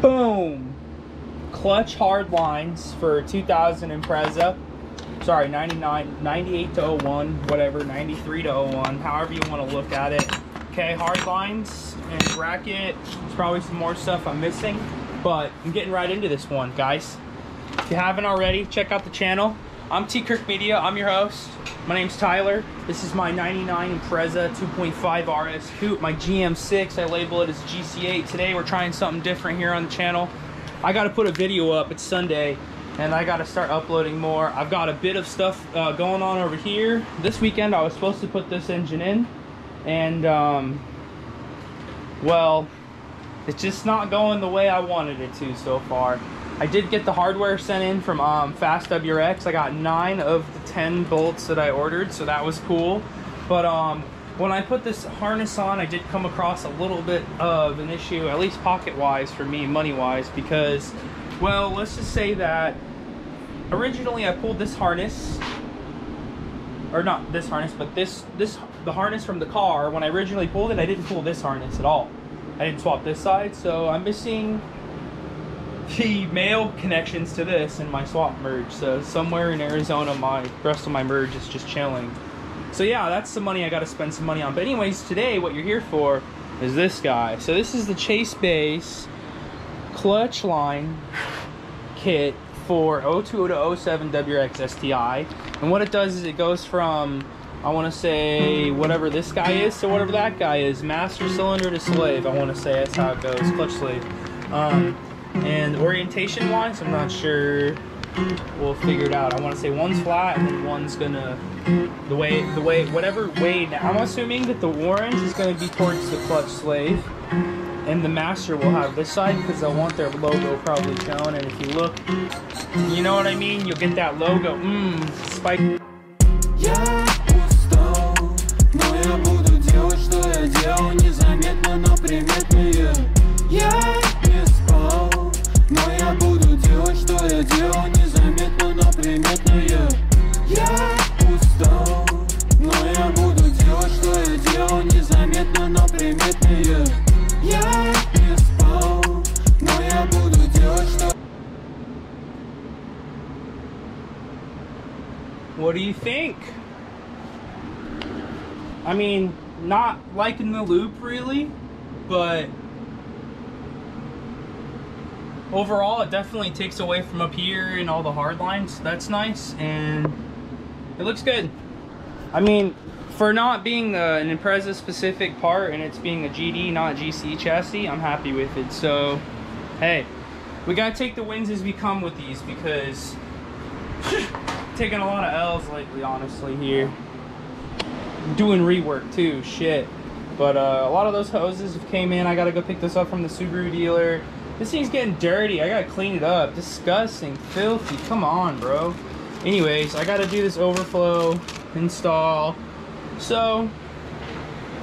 Boom! Clutch hard lines for 2000 Impreza. Sorry, 98 to 01, whatever, 93 to 01, however you want to look at it. Okay, hard lines and bracket. There's probably some more stuff I'm missing, but I'm getting right into this one, guys. If you haven't already, check out the channel. I'm T Kirk Media. I'm your host. My name's Tyler. This is my 99 Impreza 2.5 RS coupe, my GM6. I label it as GC8. Today we're trying something different here on the channel. I got to put a video up. It's Sunday, and I got to start uploading more. I've got a bit of stuff going on over here. This weekend I was supposed to put this engine in, and well, it's just not going the way I wanted it to so far. I did get the hardware sent in from Fast WRX. I got 9 of the 10 bolts that I ordered, so that was cool. But when I put this harness on, I did come across a little bit of an issue, at least pocket-wise for me, money-wise, because, well, let's just say that originally I pulled this harness, or not this harness, but the harness from the car. When I originally pulled it, I didn't pull this harness at all. I didn't swap this side, so I'm missing the male connections to this in my swap merge. So somewhere in Arizona, the rest of my merge is just chilling. So yeah, that's the money I got to spend some money on. But anyways, today what you're here for is this guy. So this is the Chase Base clutch line kit for 02 to 07 WRX STI. And what it does is it goes from, I want to say, whatever this guy is to whatever that guy is. Master cylinder to slave, I want to say. That's how it goes. Clutch slave. And orientation wise, I'm not sure. We'll figure it out. I want to say one's flat and then one's gonna, whatever way. I'm assuming that the orange is going to be towards the clutch slave, and the master will have this side because they'll want their logo probably shown. And if you look, you know what I mean, you'll get that logo. Spike. Я устал, но я буду делать, что я делал, незаметно, но приметные. Я не спал, но я буду делать, что я делал, незаметно, но приметные. Я устал, но я буду делать, что я делал, незаметно, но приметные. Я не спал, но я буду делать, что... What do you think? I mean, not liking the loop really, but overall it definitely takes away from up here and all the hard lines. That's nice, and it looks good. I mean, for not being an Impreza specific part and it's being a GD, not GC chassis, I'm happy with it. So hey, we gotta take the wins as we come with these, because taking a lot of L's lately, honestly, here. Doing rework too, shit. But a lot of those hoses have came in. I gotta go pick this up from the Subaru dealer. This thing's getting dirty. I gotta clean it up. Disgusting, filthy. Come on, bro. Anyways, I gotta do this overflow install. So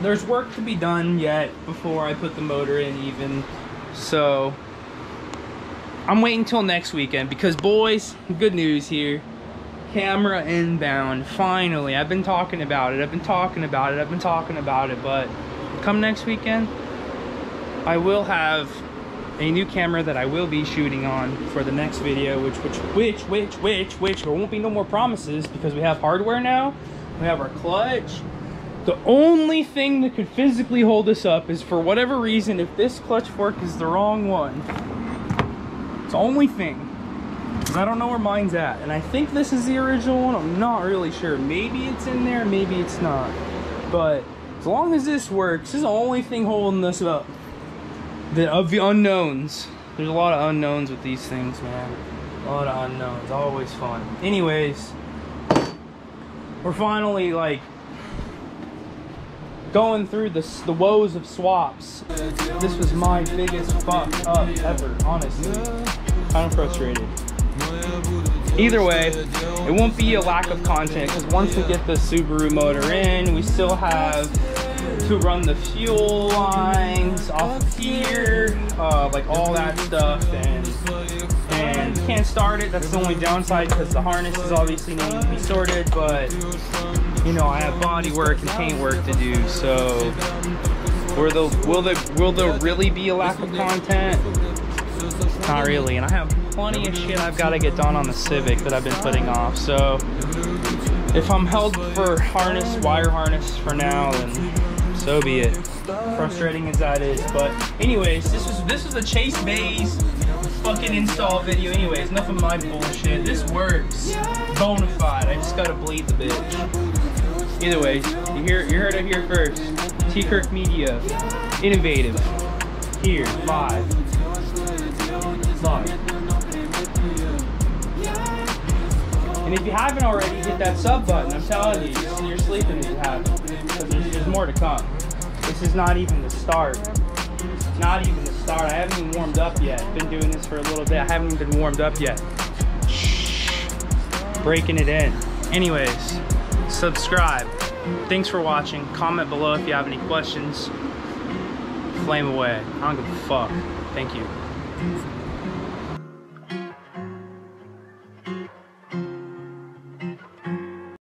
there's work to be done yet before I put the motor in even. So I'm waiting till next weekend, because boys, good news here. Camera inbound, finally. I've been talking about it, but come next weekend, I will have a new camera that I will be shooting on for the next video, which there won't be no more promises, because we have hardware now, we have our clutch. The only thing that could physically hold us up is, for whatever reason, if this clutch fork is the wrong one. It's the only thing. I don't know where mine's at, and I think this is the original one. I'm not really sure. Maybe it's in there, maybe it's not. But as long as this works, this is the only thing holding this up. Of the unknowns. There's a lot of unknowns with these things, man. A lot of unknowns. Always fun. Anyways, we're finally like going through the woes of swaps. This was my biggest fuck up ever, honestly. Kind of frustrated. Either way, it won't be a lack of content, because once we get the Subaru motor in, we still have to run the fuel lines off of here, like all that stuff, and we can't start it. That's the only downside, because the harness is obviously needing to be sorted, but you know, I have body work and paint work to do. So will there really be a lack of content? Not really, and I have plenty of shit I've got to get done on the Civic that I've been putting off. So if I'm held for wire harness for now, then so be it. Frustrating as that is, but anyways, this was a Chase Bays fucking install video. Anyways, enough of my bullshit. This works, bona fide. I just gotta bleed the bitch. Either way, you heard it here first. T. Kirk Media, innovative, here, live. And if you haven't already, hit that sub button. I'm telling you, you're sleeping if you haven't, because there's more to come. This is not even the start. Not even the start. I haven't even warmed up yet. Been doing this for a little bit. I haven't even been warmed up yet. Breaking it in. Anyways, subscribe. Thanks for watching. Comment below if you have any questions. Flame away. I don't give a fuck. Thank you.